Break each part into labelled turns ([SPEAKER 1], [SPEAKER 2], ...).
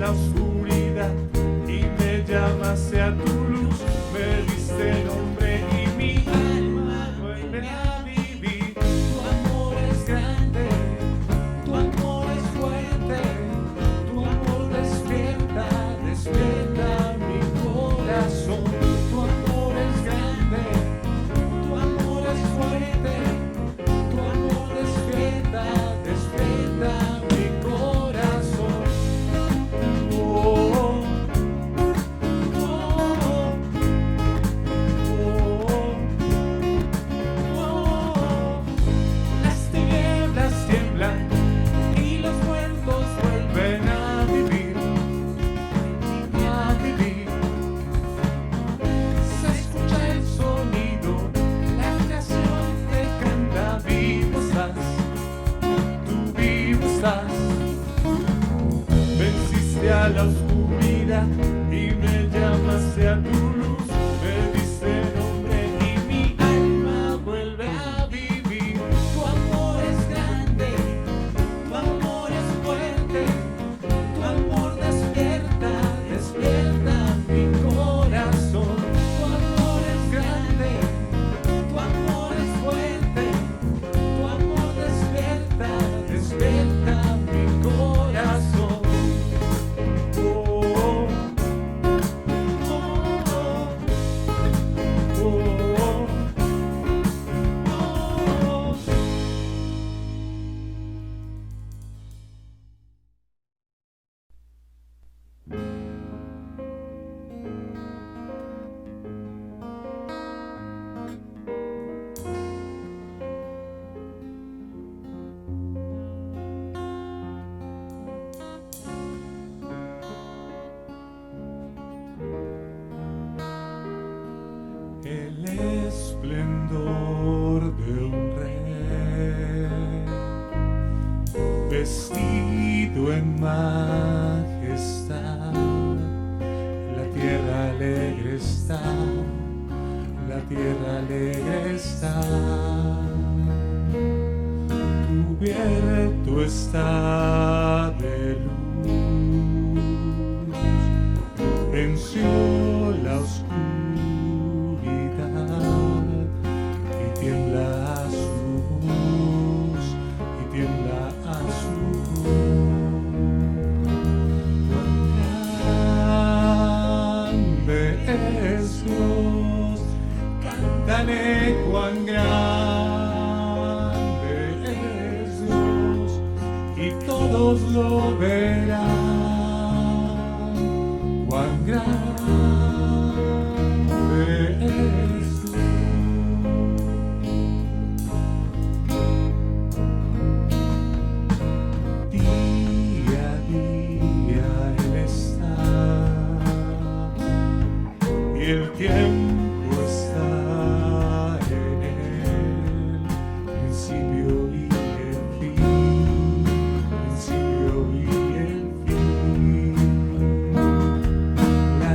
[SPEAKER 1] la oscuridad y me llamaste a tu luz, me diste nombre y mi alma vuelve a vivir. Tu amor es grande, tu amor es fuerte, tu amor despierta, despierta mi corazón. Tu amor es grande, tu amor es fuerte, tu amor despierta, despierta mi corazón. Oh, oh, oh, oh. Las tinieblas tiemblan y los muertos vuelven a vivir, a vivir. Se escucha el sonido, la creación te canta, vivo estás, tú vivo estás. Venciste a la oscuridad y me llamaste a tu luz, me diste nombre y mi alma vuelve a vivir. Tu amor es grande, tu amor es fuerte, tu amor despierta, despierta mi corazón. Tu amor es grande, tu amor es fuerte, tu amor despierta, despierta mi corazón. Oh, oh, oh, oh, oh. El esplendor de un rey, vestido en majestad, la tierra alegre está, la tierra alegre está, cubierto está de luz, venció la oscuridad y tiembla a su voz, y tiembla a su voz. Cuán grande es Dios, cántale cuán grande es Dios, y todos lo verán. Cuán grande es Dios. Día a día Él está, y el tiempo está en Él, principio y el fin, principio y el fin. La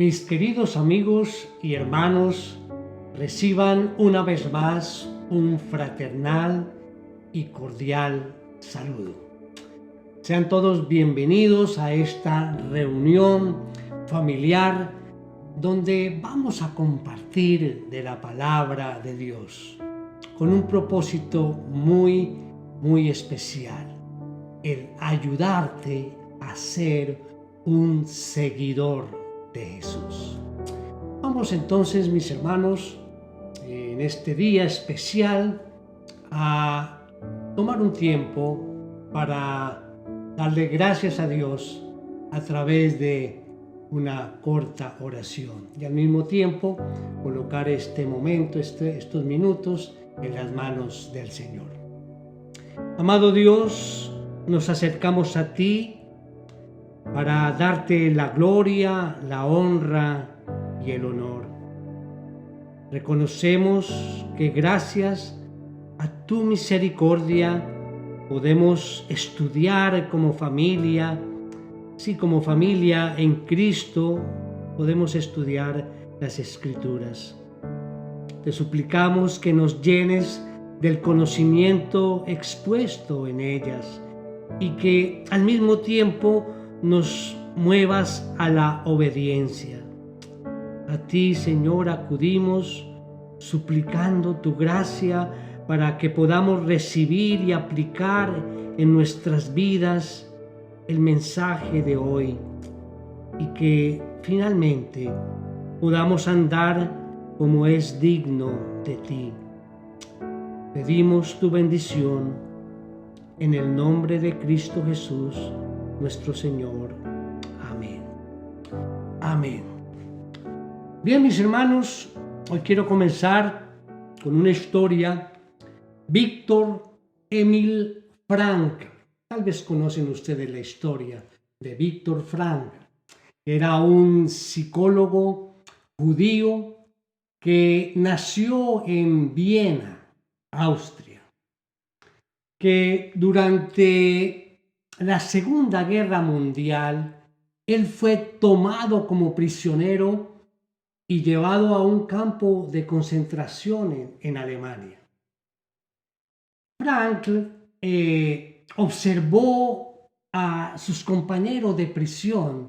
[SPEAKER 2] Mis queridos amigos y hermanos, reciban una vez más un fraternal y cordial saludo. Sean todos bienvenidos a esta reunión familiar donde vamos a compartir de la palabra de Dios con un propósito muy especial: el ayudarte a ser un seguidor de Jesús. Vamos entonces, mis hermanos, en este día especial a tomar un tiempo para darle gracias a Dios a través de una corta oración y al mismo tiempo colocar este momento, estos minutos en las manos del Señor. Amado Dios, nos acercamos a ti para darte la gloria, la honra y el honor. Reconocemos que gracias a tu misericordia podemos estudiar como familia, como familia en Cristo podemos estudiar las Escrituras. Te suplicamos que nos llenes del conocimiento expuesto en ellas y que al mismo tiempo nos muevas a la obediencia. A ti, Señor, acudimos suplicando tu gracia para que podamos recibir y aplicar en nuestras vidas el mensaje de hoy y que finalmente podamos andar como es digno de ti. Pedimos tu bendición en el nombre de Cristo Jesús, nuestro Señor. Amén. Amén. Bien, mis hermanos, hoy quiero comenzar con una historia. Viktor Emil Frankl. Tal vez conocen ustedes la historia de Viktor Frankl. Era un psicólogo judío que nació en Viena, Austria, que durante la Segunda Guerra Mundial, él fue tomado como prisionero y llevado a un campo de concentración en Alemania. Frankl observó a sus compañeros de prisión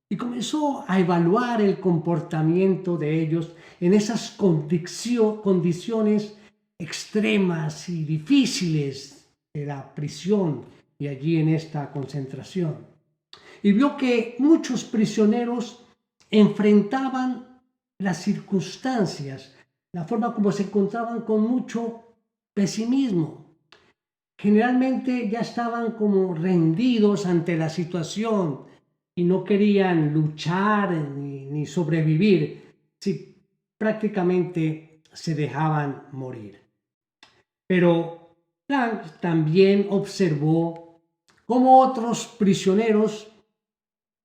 [SPEAKER 2] y comenzó a evaluar el comportamiento de ellos en esas condiciones extremas y difíciles de la prisión y allí en esta concentración. Y vio que muchos prisioneros enfrentaban las circunstancias, la forma como se encontraban, con mucho pesimismo. Generalmente ya estaban como rendidos ante la situación y no querían luchar ni sobrevivir, si prácticamente se dejaban morir. Pero Frank también observó cómo otros prisioneros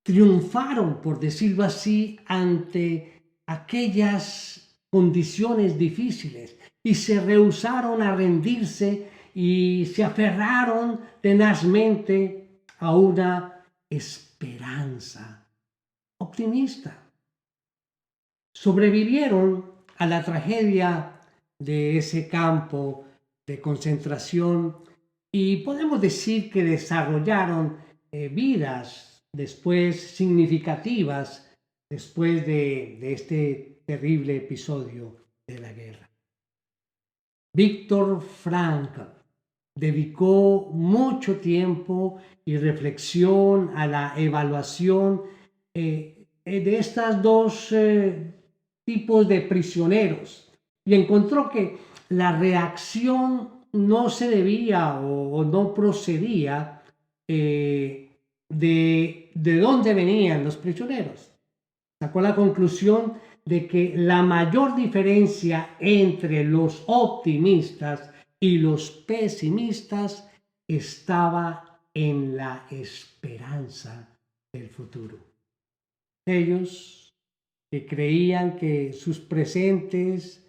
[SPEAKER 2] triunfaron, por decirlo así, ante aquellas condiciones difíciles y se rehusaron a rendirse y se aferraron tenazmente a una esperanza optimista. Sobrevivieron a la tragedia de ese campo de concentración y podemos decir que desarrollaron vidas después significativas después de este terrible episodio de la guerra. Viktor Frankl dedicó mucho tiempo y reflexión a la evaluación de estas dos tipos de prisioneros y encontró que la reacción no se debía o no procedía de dónde venían los prisioneros. Sacó la conclusión de que la mayor diferencia entre los optimistas y los pesimistas estaba en la esperanza del futuro. Ellos que creían que sus presentes,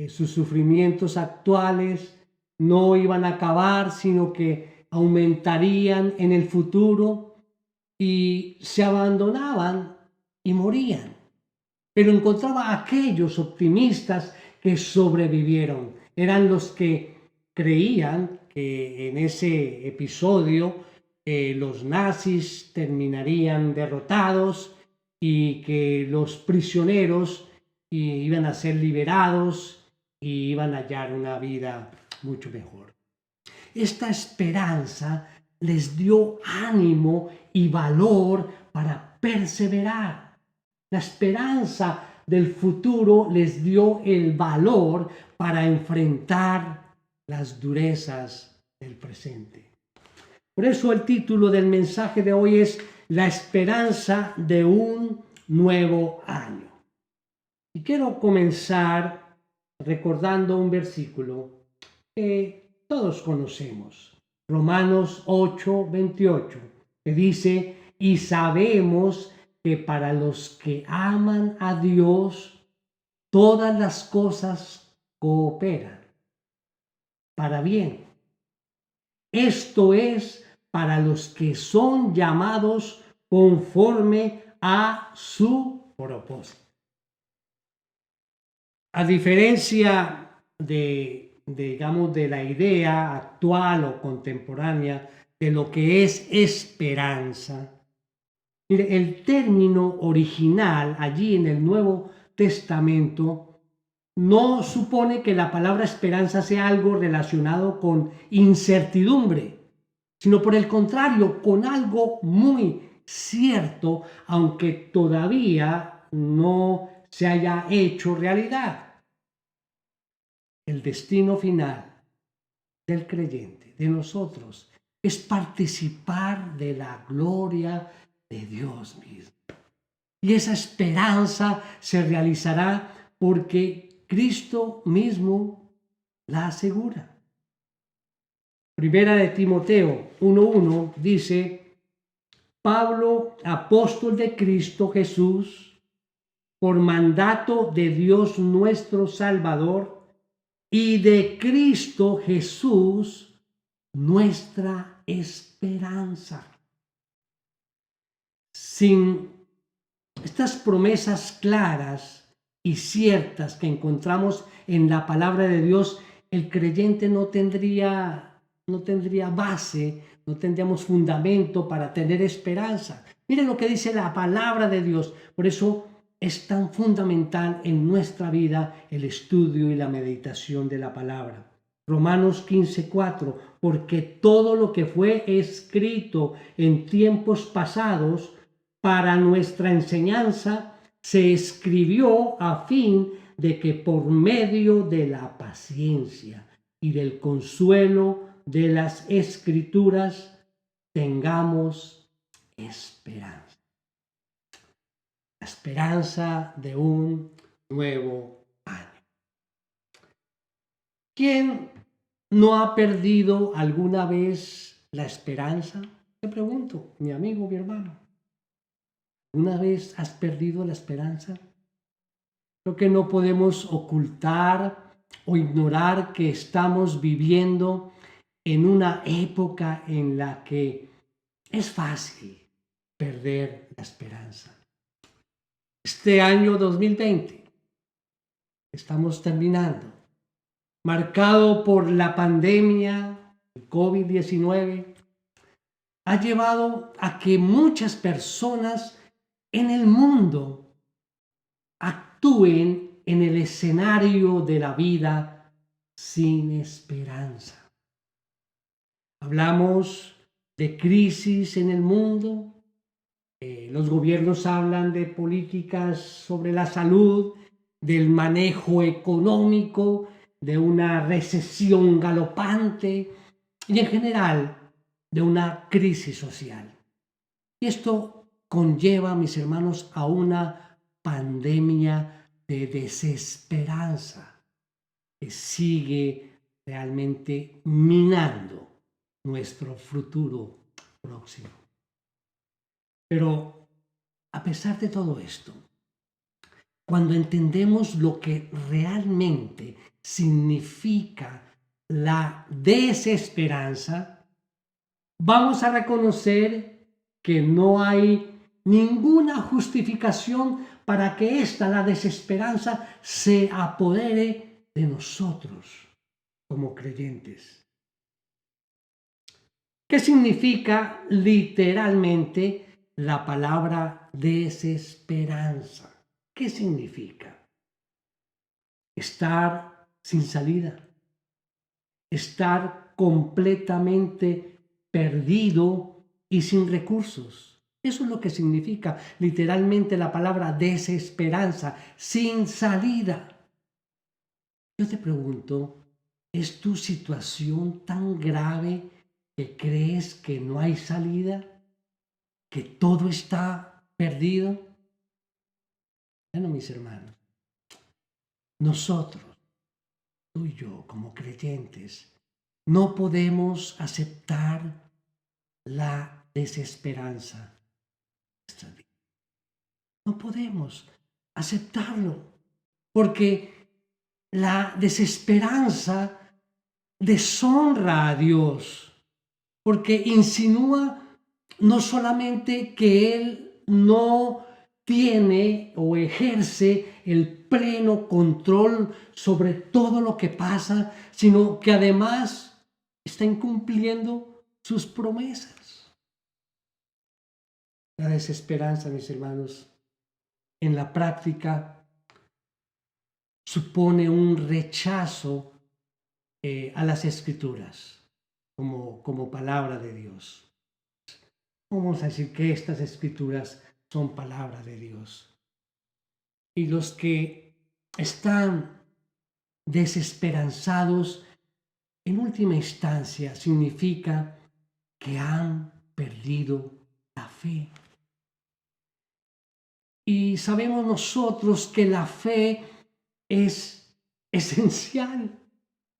[SPEAKER 2] sus sufrimientos actuales no iban a acabar, sino que aumentarían en el futuro, y se abandonaban y morían. pero encontraba a aquellos optimistas que sobrevivieron. Eran los que creían que en ese episodio los nazis terminarían derrotados y que los prisioneros iban a ser liberados y iban a hallar una vida mucho mejor. Esta esperanza les dio ánimo y valor para perseverar. La esperanza del futuro les dio el valor para enfrentar las durezas del presente. Por eso el título del mensaje de hoy es La esperanza de un nuevo año. Y quiero comenzar recordando un versículo que todos conocemos, Romanos 8:28, que dice: y sabemos que para los que aman a Dios, todas las cosas cooperan para bien. Esto es para los que son llamados conforme a su propósito. A diferencia de la idea actual o contemporánea de lo que es esperanza, mire, el término original allí en el Nuevo Testamento no supone que la palabra esperanza sea algo relacionado con incertidumbre, sino por el contrario, con algo muy cierto, aunque todavía no se haya hecho realidad. El destino final del creyente, de nosotros, es participar de la gloria de Dios mismo. Y esa esperanza se realizará porque Cristo mismo la asegura. Primera de Timoteo 1:1 dice: Pablo, apóstol de Cristo Jesús, por mandato de Dios nuestro Salvador y de Cristo Jesús, nuestra esperanza. Sin estas promesas claras y ciertas que encontramos en la palabra de Dios, el creyente no tendría base, no tendríamos fundamento para tener esperanza. Miren lo que dice la palabra de Dios. Por eso es tan fundamental en nuestra vida el estudio y la meditación de la palabra. Romanos 15:4, porque todo lo que fue escrito en tiempos pasados para nuestra enseñanza se escribió a fin de que por medio de la paciencia y del consuelo de las Escrituras tengamos esperanza. La esperanza de un nuevo año. ¿Quién no ha perdido alguna vez la esperanza? Te pregunto, mi amigo, mi hermano. ¿Alguna vez has perdido la esperanza? Creo que no podemos ocultar o ignorar que estamos viviendo en una época en la que es fácil perder la esperanza. Este año 2020, estamos terminando, marcado por la pandemia, el COVID-19, ha llevado a que muchas personas en el mundo actúen en el escenario de la vida sin esperanza. Hablamos de crisis en el mundo, los gobiernos hablan de políticas sobre la salud, del manejo económico, de una recesión galopante y en general de una crisis social. Y esto conlleva, mis hermanos, a una pandemia de desesperanza que sigue realmente minando nuestro futuro próximo. Pero a pesar de todo esto, cuando entendemos lo que realmente significa la desesperanza, vamos a reconocer que no hay ninguna justificación para que la desesperanza, se apodere de nosotros como creyentes. ¿Qué significa literalmente la palabra desesperanza? ¿Qué significa? Estar sin salida, estar completamente perdido y sin recursos. Eso es lo que significa literalmente la palabra desesperanza, sin salida. Yo te pregunto, ¿es tu situación tan grave que crees que no hay salida? ¿Que todo está perdido? Bueno, mis hermanos, nosotros, tú y yo, como creyentes, no podemos aceptar la desesperanza. No podemos aceptarlo, porque la desesperanza deshonra a Dios, porque insinúa no solamente que Él no tiene o ejerce el pleno control sobre todo lo que pasa, sino que además está incumpliendo sus promesas. La desesperanza, mis hermanos, en la práctica supone un rechazo a las Escrituras como palabra de Dios. Vamos a decir que estas Escrituras son palabra de Dios. Y los que están desesperanzados, en última instancia, significa que han perdido la fe. Y sabemos nosotros que la fe es esencial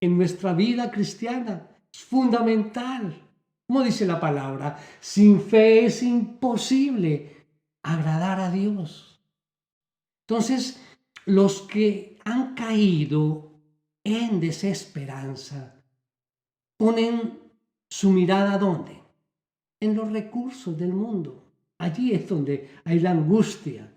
[SPEAKER 2] en nuestra vida cristiana, es fundamental. Como dice la palabra, sin fe es imposible agradar a Dios. Entonces, los que han caído en desesperanza ponen su mirada ¿dónde? En los recursos del mundo. Allí es donde hay la angustia,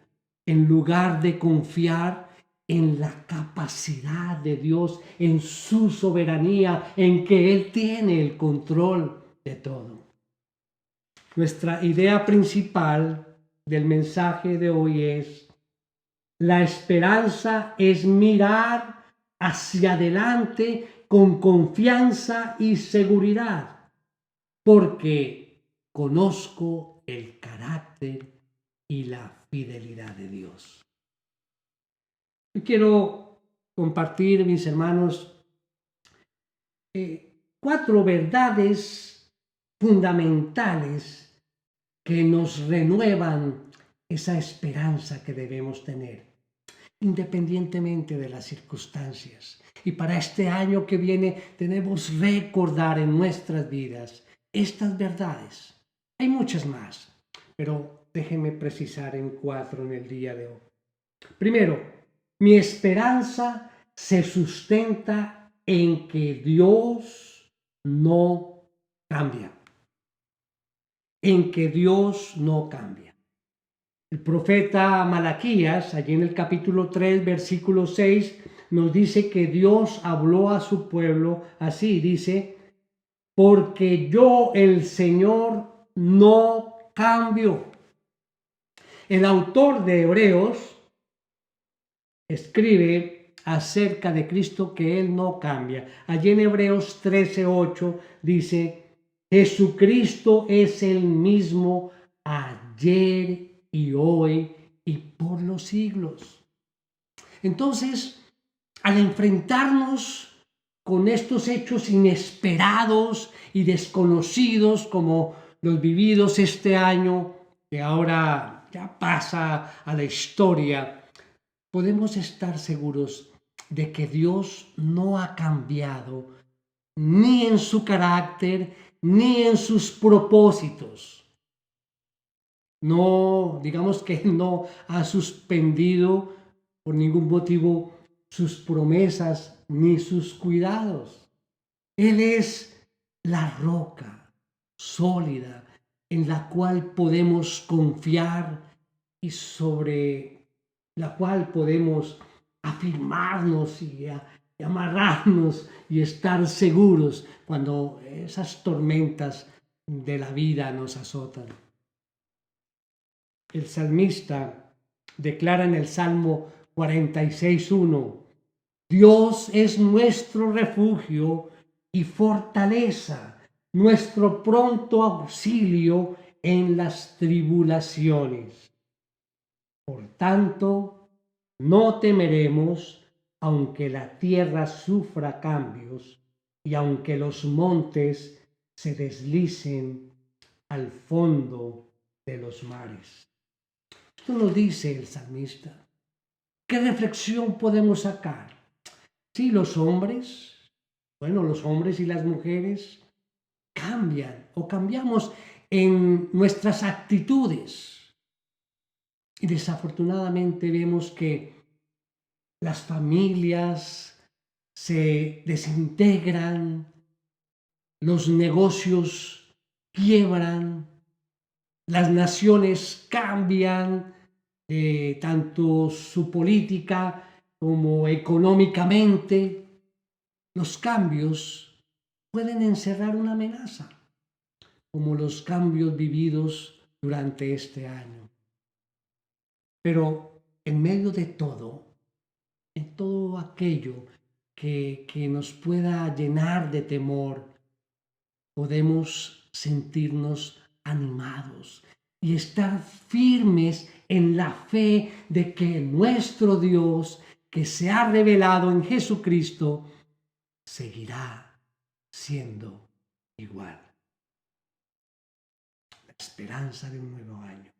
[SPEAKER 2] en lugar de confiar en la capacidad de Dios, en su soberanía, en que Él tiene el control de todo. Nuestra idea principal del mensaje de hoy es: la esperanza es mirar hacia adelante con confianza y seguridad, porque conozco el carácter y la fidelidad de Dios. Yo quiero compartir, mis hermanos, 4 verdades fundamentales que nos renuevan esa esperanza que debemos tener, independientemente de las circunstancias. Y para este año que viene debemos recordar en nuestras vidas estas verdades. Hay muchas más, pero déjenme precisar en 4 en el día de hoy. Primero, mi esperanza se sustenta en que Dios no cambia. En que Dios no cambia. El profeta Malaquías, allí en el capítulo 3, versículo 6, nos dice que Dios habló a su pueblo así, dice: porque yo, el Señor, no cambio. El autor de Hebreos escribe acerca de Cristo que Él no cambia. Allí en Hebreos 13:8 dice: Jesucristo es el mismo ayer y hoy y por los siglos. Entonces, al enfrentarnos con estos hechos inesperados y desconocidos como los vividos este año, que ahora ya pasa a la historia, podemos estar seguros de que Dios no ha cambiado ni en su carácter ni en sus propósitos. No, digamos que no ha suspendido por ningún motivo sus promesas ni sus cuidados. Él es la roca sólida en la cual podemos confiar y sobre la cual podemos afirmarnos y amarrarnos y estar seguros cuando esas tormentas de la vida nos azotan. El salmista declara en el Salmo 46:1: Dios es nuestro refugio y fortaleza, nuestro pronto auxilio en las tribulaciones. Por tanto, no temeremos, aunque la tierra sufra cambios y aunque los montes se deslicen al fondo de los mares. Esto nos dice el salmista. ¿Qué reflexión podemos sacar? Sí, los hombres y las mujeres cambian o cambiamos en nuestras actitudes. Y desafortunadamente vemos que las familias se desintegran, los negocios quiebran, las naciones cambian, tanto su política como económicamente. Los cambios pueden encerrar una amenaza, como los cambios vividos durante este año. Pero en medio de todo, en todo aquello que nos pueda llenar de temor, podemos sentirnos animados y estar firmes en la fe de que nuestro Dios, que se ha revelado en Jesucristo, seguirá siendo igual. La esperanza de un nuevo año.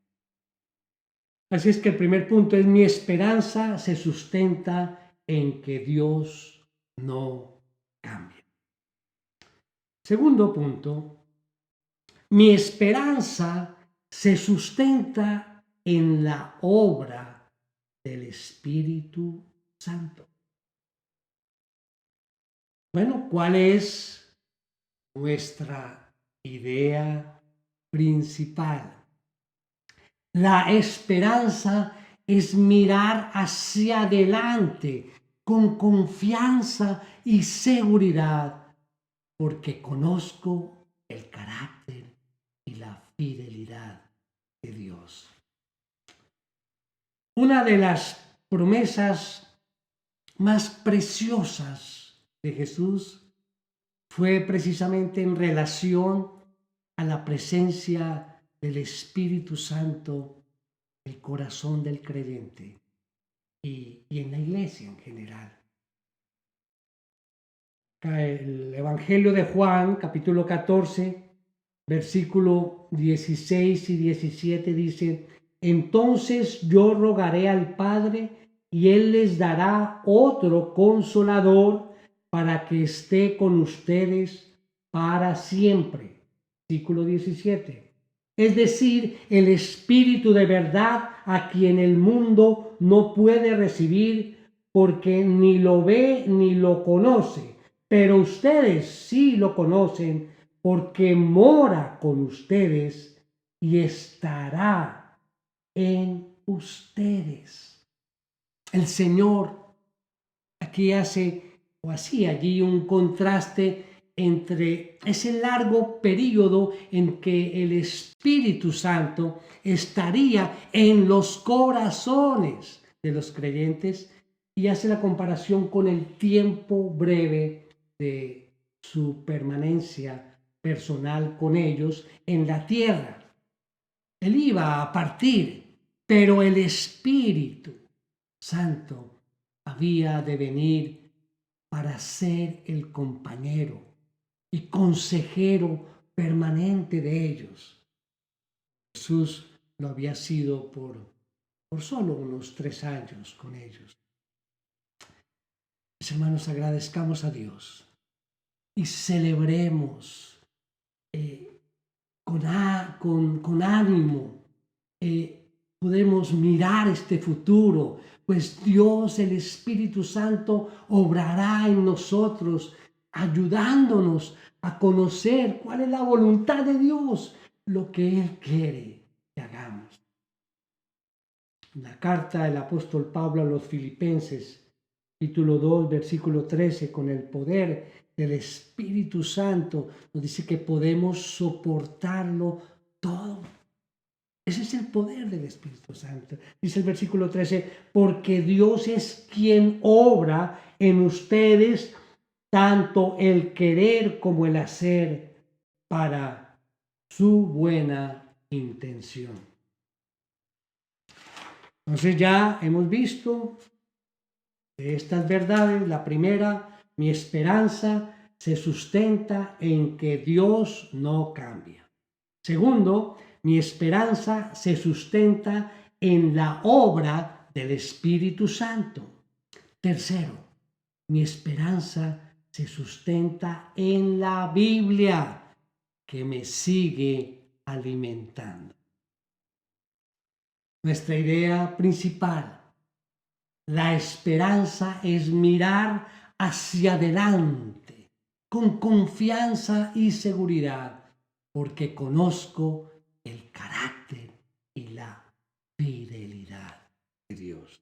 [SPEAKER 2] Así es que el primer punto es: mi esperanza se sustenta en que Dios no cambia. Segundo punto, mi esperanza se sustenta en la obra del Espíritu Santo. Bueno, ¿cuál es nuestra idea principal? La esperanza es mirar hacia adelante con confianza y seguridad, porque conozco el carácter y la fidelidad de Dios. Una de las promesas más preciosas de Jesús fue precisamente en relación a la presencia del Espíritu Santo en el corazón del creyente y en la iglesia en general. El Evangelio de Juan, capítulo 14, versículo 16 y 17 dice: entonces yo rogaré al Padre y Él les dará otro consolador para que esté con ustedes para siempre. Versículo 17. Es decir, el Espíritu de verdad, a quien el mundo no puede recibir porque ni lo ve ni lo conoce. Pero ustedes sí lo conocen porque mora con ustedes y estará en ustedes. El Señor aquí hacía allí un contraste entre ese largo periodo en que el Espíritu Santo estaría en los corazones de los creyentes y hace la comparación con el tiempo breve de su permanencia personal con ellos en la tierra. Él iba a partir, pero el Espíritu Santo había de venir para ser el compañero y consejero permanente de ellos. Jesús lo había sido por solo unos 3 años con ellos. Mis hermanos, agradezcamos a Dios y celebremos con ánimo. Podemos mirar este futuro, pues Dios, el Espíritu Santo, obrará en nosotros, ayudándonos a conocer cuál es la voluntad de Dios, lo que Él quiere que hagamos. la carta del apóstol Pablo a los Filipenses, capítulo 2, versículo 13, con el poder del Espíritu Santo, nos dice que podemos soportarlo todo. Ese es el poder del Espíritu Santo. Dice el versículo 13, porque Dios es quien obra en ustedes tanto el querer como el hacer para su buena intención. Entonces ya hemos visto de estas verdades. La primera, mi esperanza se sustenta en que Dios no cambia. Segundo, mi esperanza se sustenta en la obra del Espíritu Santo. Tercero, mi esperanza se sustenta en la Biblia que me sigue alimentando. Nuestra idea principal, la esperanza es mirar hacia adelante con confianza y seguridad, porque conozco el carácter y la fidelidad de Dios.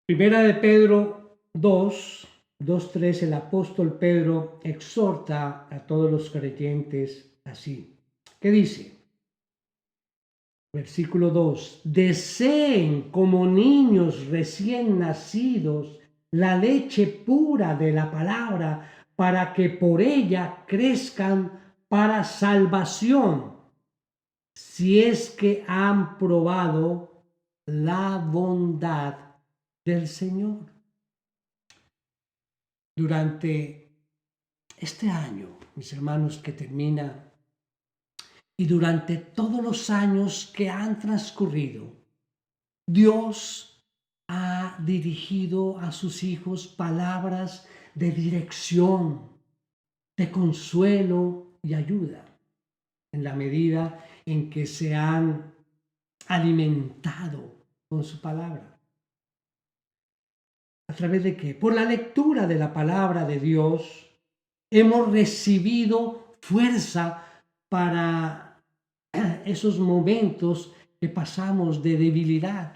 [SPEAKER 2] Primera de Pedro 2:3, el apóstol Pedro exhorta a todos los creyentes así. ¿Qué dice? Versículo 2, deseen como niños recién nacidos la leche pura de la palabra para que por ella crezcan para salvación, si es que han probado la bondad del Señor. Durante este año, mis hermanos, que termina, y durante todos los años que han transcurrido, Dios ha dirigido a sus hijos palabras de dirección, de consuelo y ayuda, en la medida en que se han alimentado con su palabra. ¿A través de qué? Por la lectura de la palabra de Dios, hemos recibido fuerza para esos momentos que pasamos de debilidad.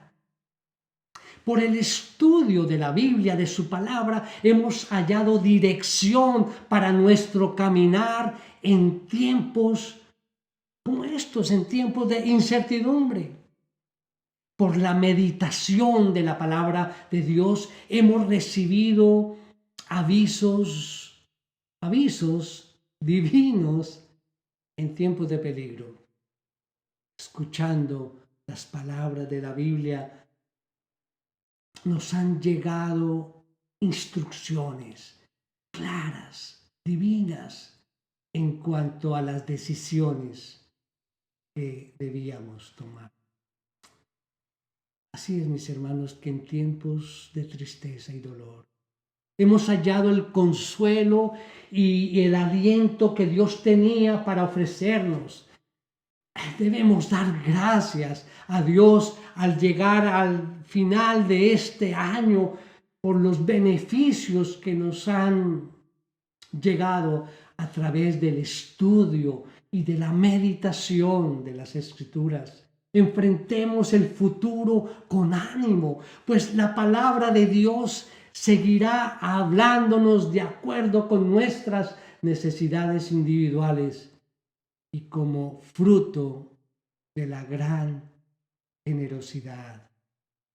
[SPEAKER 2] Por el estudio de la Biblia, de su palabra, hemos hallado dirección para nuestro caminar en tiempos como estos, en tiempos de incertidumbre. Por la meditación de la palabra de Dios, hemos recibido avisos divinos en tiempos de peligro. Escuchando las palabras de la Biblia, nos han llegado instrucciones claras, divinas, en cuanto a las decisiones que debíamos tomar. Así es, mis hermanos, que en tiempos de tristeza y dolor hemos hallado el consuelo y el aliento que Dios tenía para ofrecernos. Debemos dar gracias a Dios al llegar al final de este año por los beneficios que nos han llegado a través del estudio y de la meditación de las Escrituras. Enfrentemos el futuro con ánimo, pues la palabra de Dios seguirá hablándonos de acuerdo con nuestras necesidades individuales y como fruto de la gran generosidad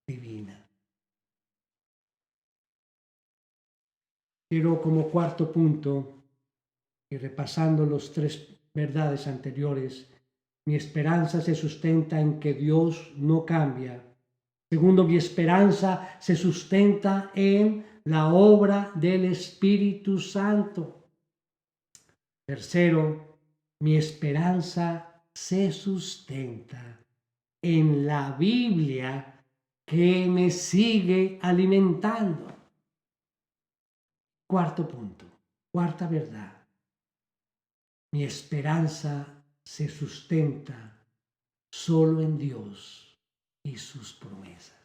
[SPEAKER 2] divina. Quiero como cuarto punto, y repasando los tres verdades anteriores, mi esperanza se sustenta en que Dios no cambia. Segundo, mi esperanza se sustenta en la obra del Espíritu Santo. Tercero, mi esperanza se sustenta en la Biblia que me sigue alimentando. Cuarto punto, cuarta verdad. Mi esperanza se sustenta solo en Dios y sus promesas.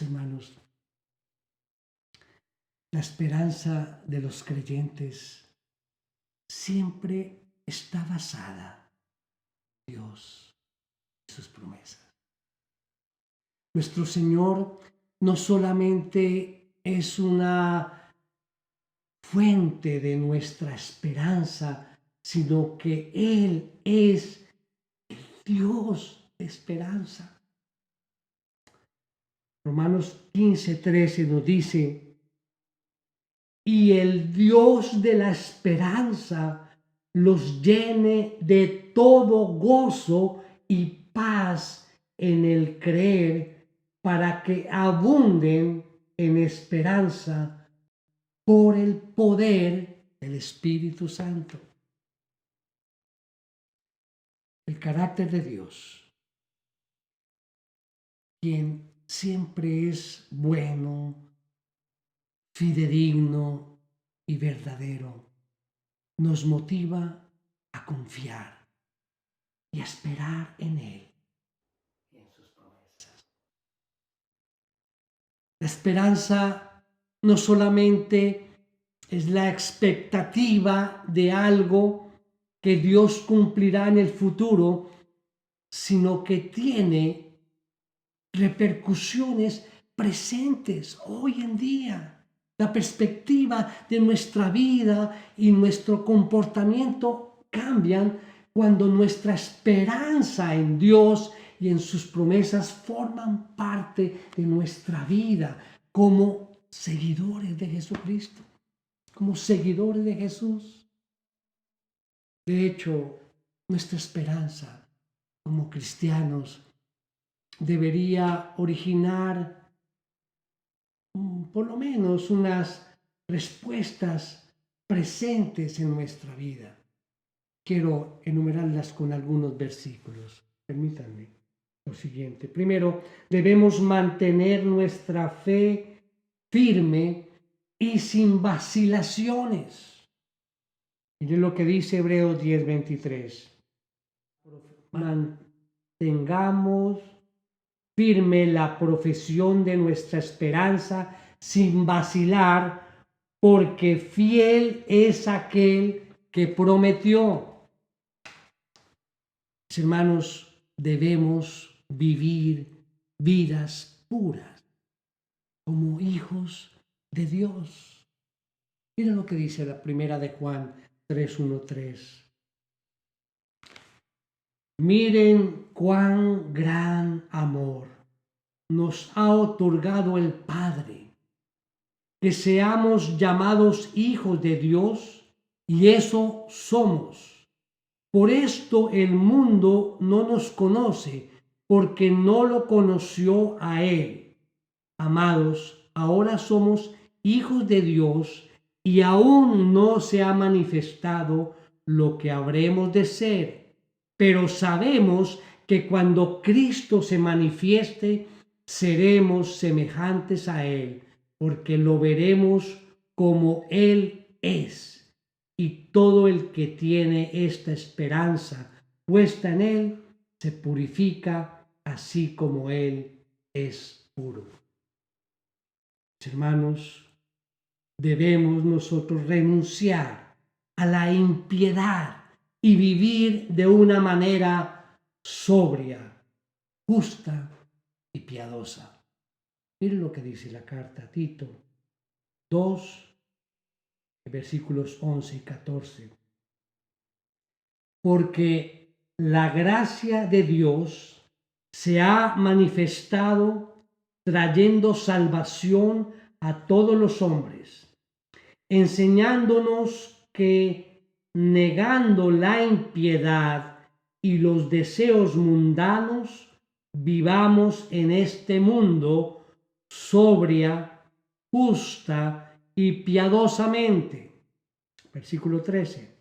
[SPEAKER 2] Hermanos, la esperanza de los creyentes siempre está basada en Dios. sus promesas. Nuestro Señor no solamente es una fuente de nuestra esperanza, sino que Él es el Dios de esperanza. Romanos 15:13 nos dice: y el Dios de la esperanza los llene de todo gozo y paz en el creer, para que abunden en esperanza por el poder del Espíritu Santo. El carácter de Dios, quien siempre es bueno, fidedigno y verdadero, nos motiva a confiar y a esperar en Él y en sus promesas. La esperanza no solamente es la expectativa de algo que Dios cumplirá en el futuro, sino que tiene repercusiones presentes hoy en día. La perspectiva de nuestra vida y nuestro comportamiento cambian cuando nuestra esperanza en Dios y en sus promesas forman parte de nuestra vida como seguidores de Jesucristo, como seguidores de Jesús. De hecho, nuestra esperanza como cristianos debería originar por lo menos unas respuestas presentes en nuestra vida. Quiero enumerarlas con algunos versículos. Permítanme lo siguiente. Primero, debemos mantener nuestra fe firme y sin vacilaciones. Miren lo que dice Hebreos 10:23. Mantengamos firme la profesión de nuestra esperanza sin vacilar, porque fiel es aquel que prometió. Mis hermanos, debemos vivir vidas puras como hijos de Dios. Miren lo que dice la primera de Juan 3:1-3. Miren cuán gran amor nos ha otorgado el Padre, que seamos llamados hijos de Dios, y eso somos. Por esto el mundo no nos conoce, porque no lo conoció a Él. Amados, ahora somos hijos de Dios, y aún no se ha manifestado lo que habremos de ser. Pero sabemos que cuando Cristo se manifieste, seremos semejantes a Él, porque lo veremos como Él es. Y todo el que tiene esta esperanza puesta en Él, se purifica así como Él es puro. Hermanos, debemos nosotros renunciar a la impiedad y vivir de una manera sobria, justa y piadosa. Miren lo que dice la carta a Tito 2, versículos 11 y 14. Porque la gracia de Dios se ha manifestado trayendo salvación a todos los hombres, enseñándonos que negando la impiedad y los deseos mundanos, vivamos en este mundo sobria, justa y piadosamente. Versículo 13.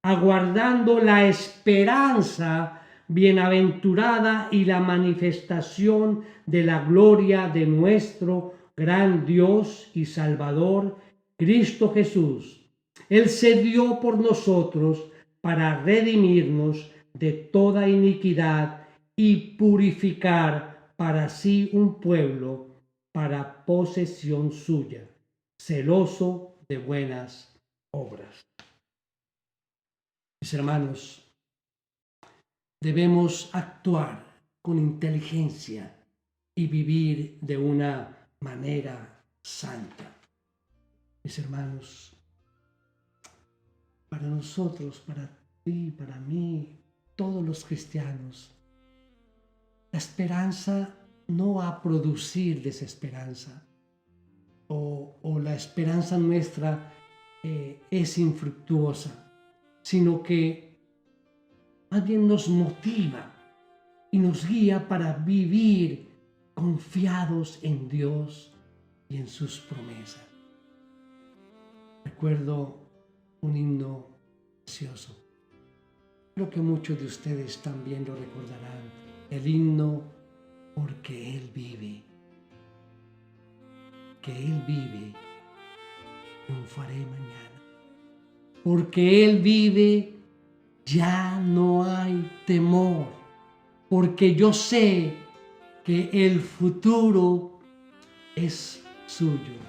[SPEAKER 2] Aguardando la esperanza bienaventurada y la manifestación de la gloria de nuestro gran Dios y Salvador, Cristo Jesús. Él se dio por nosotros para redimirnos de toda iniquidad y purificar para sí un pueblo para posesión suya, celoso de buenas obras. Mis hermanos, debemos actuar con inteligencia y vivir de una manera santa. Mis hermanos, para nosotros, para ti, para mí, todos los cristianos, la esperanza no va a producir desesperanza, o la esperanza nuestra es infructuosa, sino que más bien nos motiva y nos guía para vivir confiados en Dios y en sus promesas. Recuerdo un himno precioso. Creo que muchos de ustedes también lo recordarán. El himno Porque Él vive. Que Él vive, triunfaré mañana. Porque Él vive, ya no hay temor. Porque yo sé que el futuro es suyo.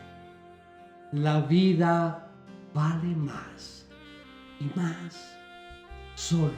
[SPEAKER 2] La vida vale más y más solo